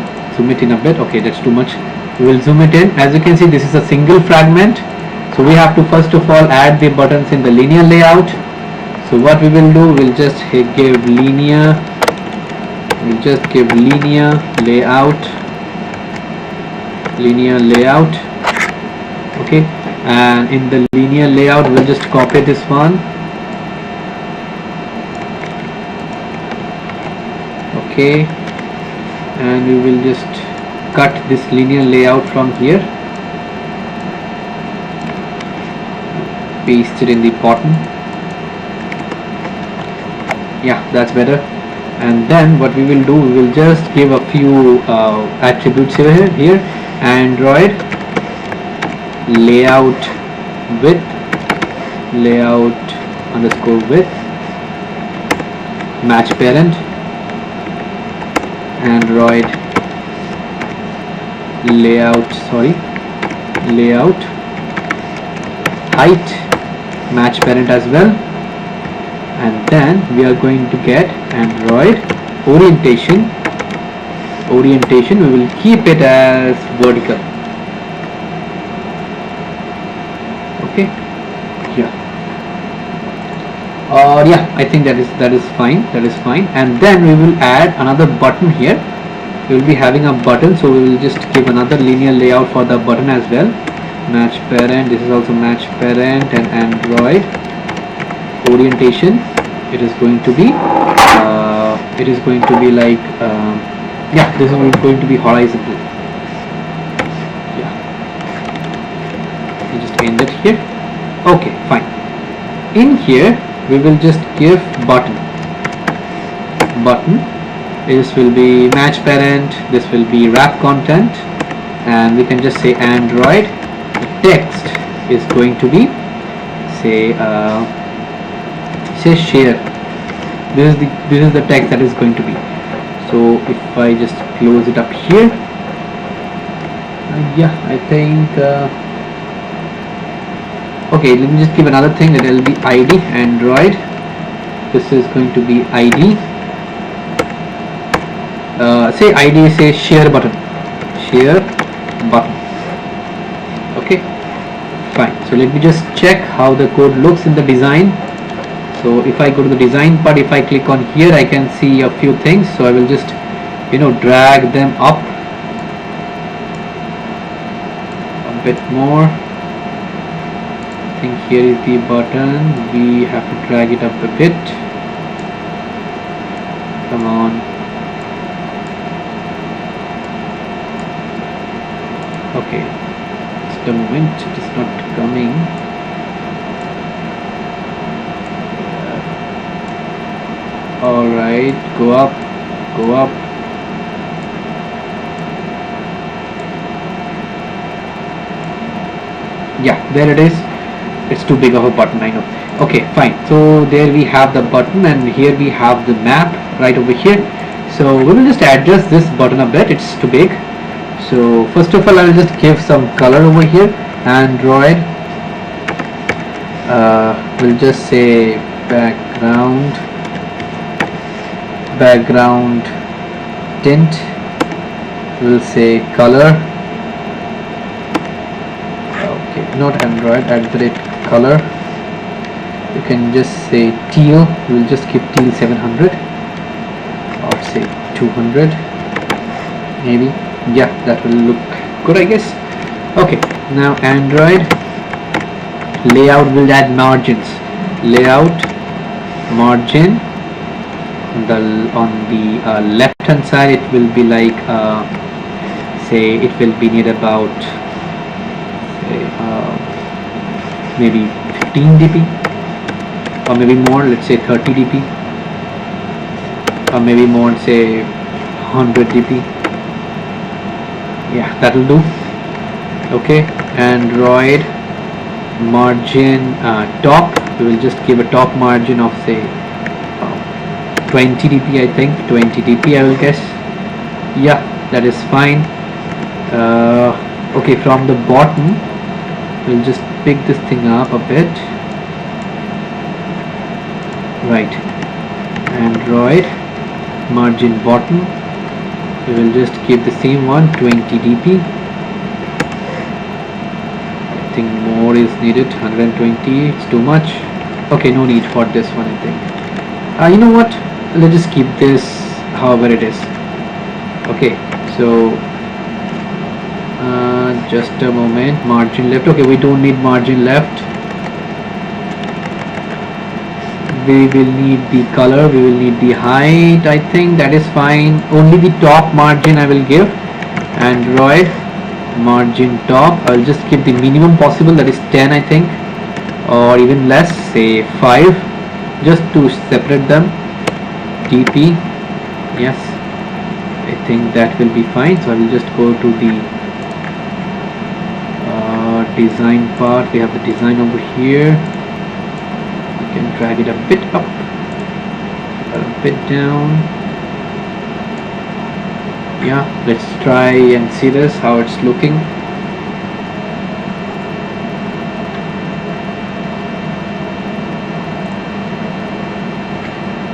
a bit. Okay, that's too much. We will zoom it in. As you can see, this is a single fragment. So we have to first of all add the buttons in the linear layout. So what we will do, we'll just give linear layout. Okay, and in the linear layout we'll just copy this one. Okay, and we will just cut this linear layout from here, paste it in the bottom. Yeah, that's better. And then what we will do, we will just give a few attributes here. Android layout width, match parent, Android layout height, match parent as well. And then we are going to get Android orientation. We will keep it as vertical. Okay. Yeah, I think that is fine. And then we will add another button here. We will be having a button, so we will just give another linear layout for the button as well. Match parent, this is also match parent, and Android orientation. It is going to be like yeah, this is going to be horizontal. Yeah, you just end it here. Okay, fine. In here we will just give button. This will be match parent, this will be wrap content, and we can just say Android. The text is going to be say share. This is the text that is going to be. So if I just close it up here, yeah, I think okay, let me just give another thing, that will be ID Android. This is going to be ID. Say ID, say share button. Okay, fine. So let me just check how the code looks in the design. So if I go to the design part, if I click on here, I can see a few things. So I will just drag them up a bit more. I think here is the button. We have to drag it up a bit. Come on. Okay, just a moment, it is not coming. Alright, go up. Yeah, there it is. It's too big of a button, I know. Okay, fine. So there we have the button, and here we have the map right over here. So we will just adjust this button a bit. It's too big. So first of all, I will just give some color over here. Android. We'll just say background tint. We'll say color. Okay, not Android, color. You can just say teal. We'll just keep teal 700, or say 200 maybe. Yeah, that will look good, I guess. Okay, now Android layout will add margins. Margin. On the left hand side, it will be like say it will be near about maybe 15 dp, or maybe more, let's say 30 dp. or maybe more, say 100 dp. Yeah, that will do. Okay, Android margin top, we will just give a top margin of say 20 dp. I think 20 dp I will guess. Yeah, that is fine. Okay, from the bottom we'll just pick this thing up a bit. Right, Android margin bottom, we will just keep the same one, 20 dp. I think more is needed, 120, it's too much. Okay, no need for this one, I think. You know what, let's just keep this however it is. Okay, so just a moment, margin left. Okay, we don't need margin left. We will need the color, we will need the height. I think that is fine. Only the top margin I will give. Android margin top, I will just keep the minimum possible, that is 10 I think, or even less, say 5, just to separate them. dp, yes, I think that will be fine. So I will just go to the design part. We have the design over here. You can drag it a bit up, a bit down. Yeah, let's try and see this, how it's looking.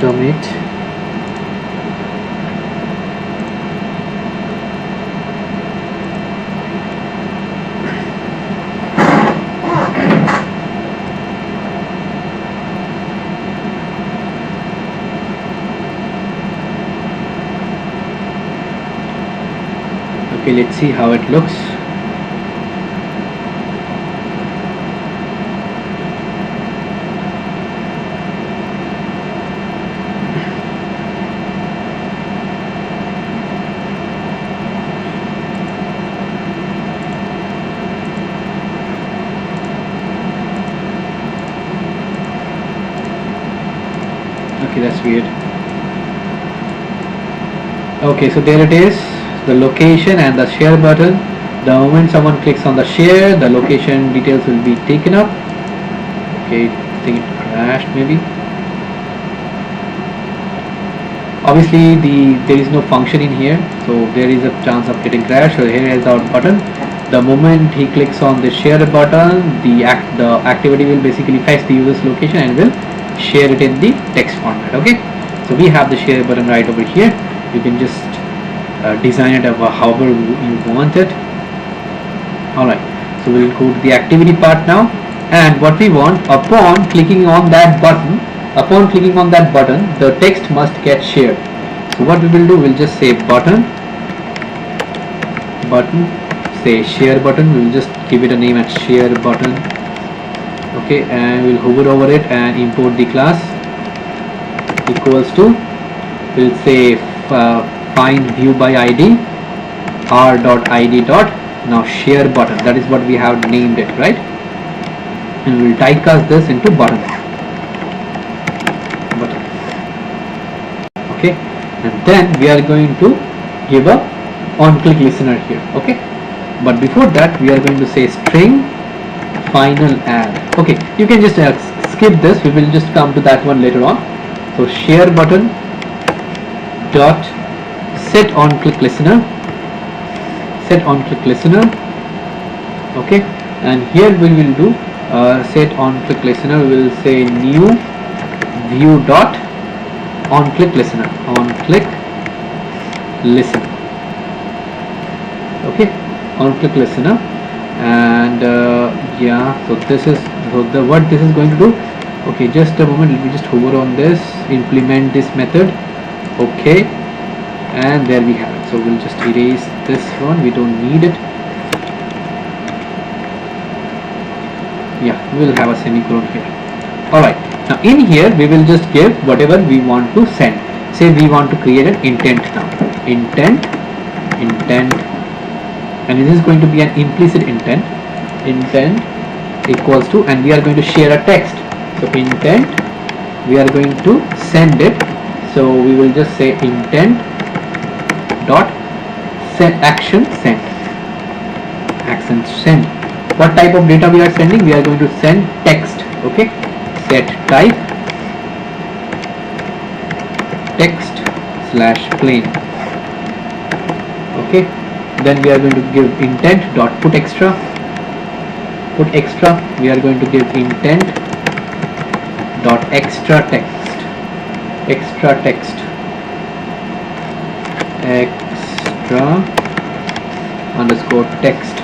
Terminate. Okay, let's see how it looks. Okay, that's weird. Okay, so there it is, the location and the share button. The moment someone clicks on the share, the location details will be taken up. Okay, I think it crashed maybe. Obviously there is no function in here, so there is a chance of getting crashed. So here is our button. The moment he clicks on the share button, the activity will basically fetch the user's location and will share it in the text format. Okay, so we have the share button right over here. You can just design it however you want it. Alright, so we'll go to the activity part now, and what we want, upon clicking on that button, the text must get shared. So what we will do, we'll just say button, say share button. We will just give it a name as share button. Okay, and we'll hover over it and import the class equals to, we'll say find view by id r.id dot now share button. That is what we have named it, right? And we'll typecast this into button. Okay, and then we are going to give a on click listener here. Okay, but before that we are going to say string final add. Okay, you can just skip this, we will just come to that one later on. So share button dot set on click listener, okay, and here we will do set on click listener. We will say new view dot on click listener, okay, on click listener. And yeah, so this is what this is going to do. Okay, just a moment, let me just hover on this, implement this method. Okay, and there we have it. So we'll just erase this one, we don't need it. Yeah, we will have a semicolon here. Alright, now in here we will just give whatever we want to send. Say we want to create an intent now, intent, and this is going to be an implicit intent equals to, and we are going to share a text. So intent, we are going to send it. So we will just say intent dot send action send. Action send. What type of data we are sending? We are going to send text. Okay, set type text slash plain. Okay, then we are going to give intent dot put extra. Put extra, we are going to give intent dot extra text. Extra text. Extra underscore text.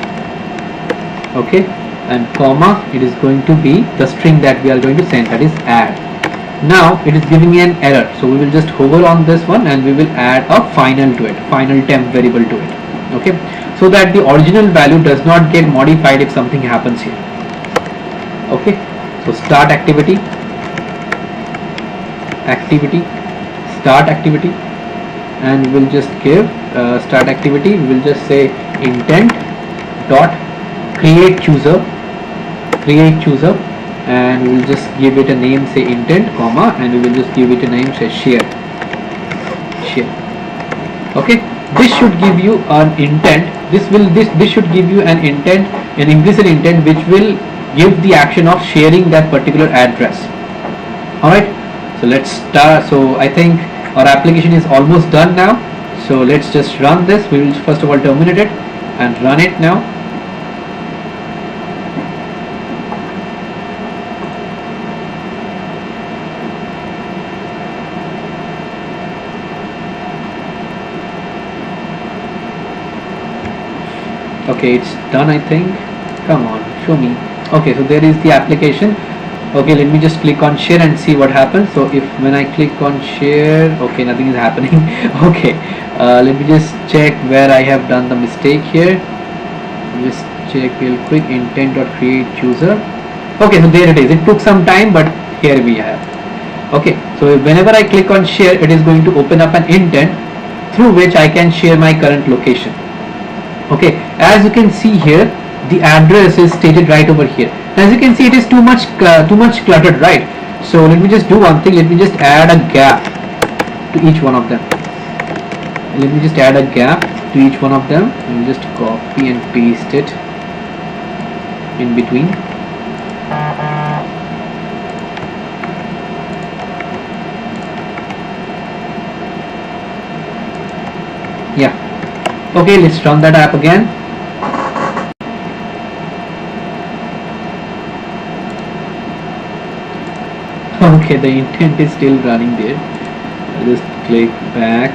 Okay, and comma, it is going to be the string that we are going to send, that is add. Now it is giving me an error, so we will just hover on this one and we will add a final to it, final temp variable to it. Okay, so that the original value does not get modified if something happens here. Okay, so start activity, start activity, and we will just give start activity, we will just say intent dot create chooser, and we will just give it a name, say intent, comma, and we will just give it a name, say share. Okay, this should give you an intent. This should give you an intent, an implicit intent, which will give the action of sharing that particular address. All right, so let's start. So I think our application is almost done now. So let's just run this. We will first of all terminate it and run it now. Okay, it's done, I think. Come on, show me. Okay, so there is the application. Okay, let me just click on share and see what happens. So if when I click on share, okay, nothing is happening. Okay, let me just check where I have done the mistake here. Just check real quick. Intent.create chooser. Okay, so there it is. It took some time, but here we have. Okay, so whenever I click on share, it is going to open up an intent through which I can share my current location. Okay, as you can see here, the address is stated right over here. As you can see, it is too much cluttered, right? So let me just do one thing. Let me just add a gap to each one of them. Let me just add a gap to each one of them and just copy and paste it in between. Yeah. Okay, let's run that app again. Okay, the intent is still running there. I'll just click back.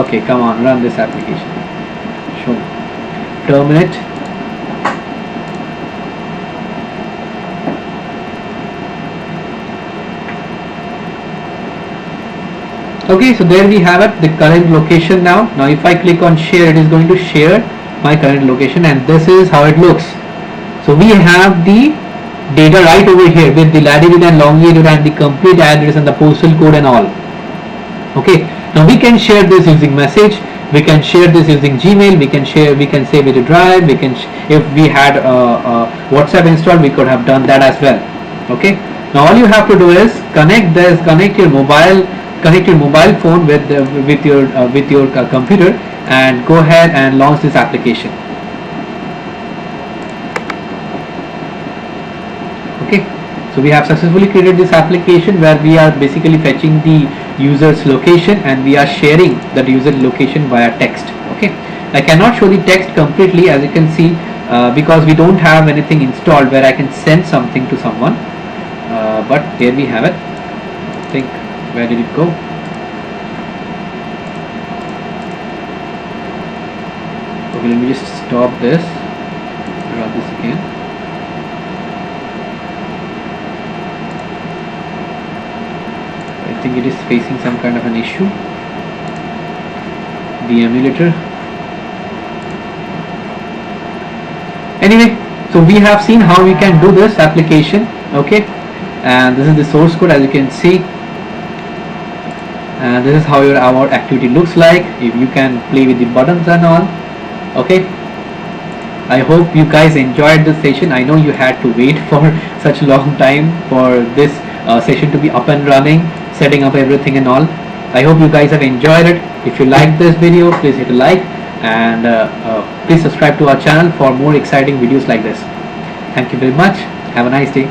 Okay, come on, run this application. Show me. Terminate. Okay, so there we have it, the current location now. Now if I click on share, it is going to share my current location, and this is how it looks. So we have the data right over here with the latitude and longitude and the complete address and the postal code and all. Okay, now we can share this using message, we can share this using Gmail, we can save it to drive, we can if we had WhatsApp installed, we could have done that as well. Okay, now all you have to do is connect your mobile phone with your computer and go ahead and launch this application. Okay, so we have successfully created this application where we are basically fetching the user's location and we are sharing that user location via text. Okay, I cannot show the text completely, as you can see, because we don't have anything installed where I can send something to someone, but here we have it. I think, where did it go? Okay, let me just stop this, run this again. I think it is facing some kind of an issue, the emulator. Anyway, so we have seen how we can do this application. Okay, and this is the source code, as you can see, and this is how our activity looks like. If you can play with the buttons and all. Okay, I hope you guys enjoyed this session. I know you had to wait for such a long time for this session to be up and running. setting up everything and all. I hope you guys have enjoyed it. If you liked this video, please hit a like, and please subscribe to our channel for more exciting videos like this. Thank you very much. Have a nice day.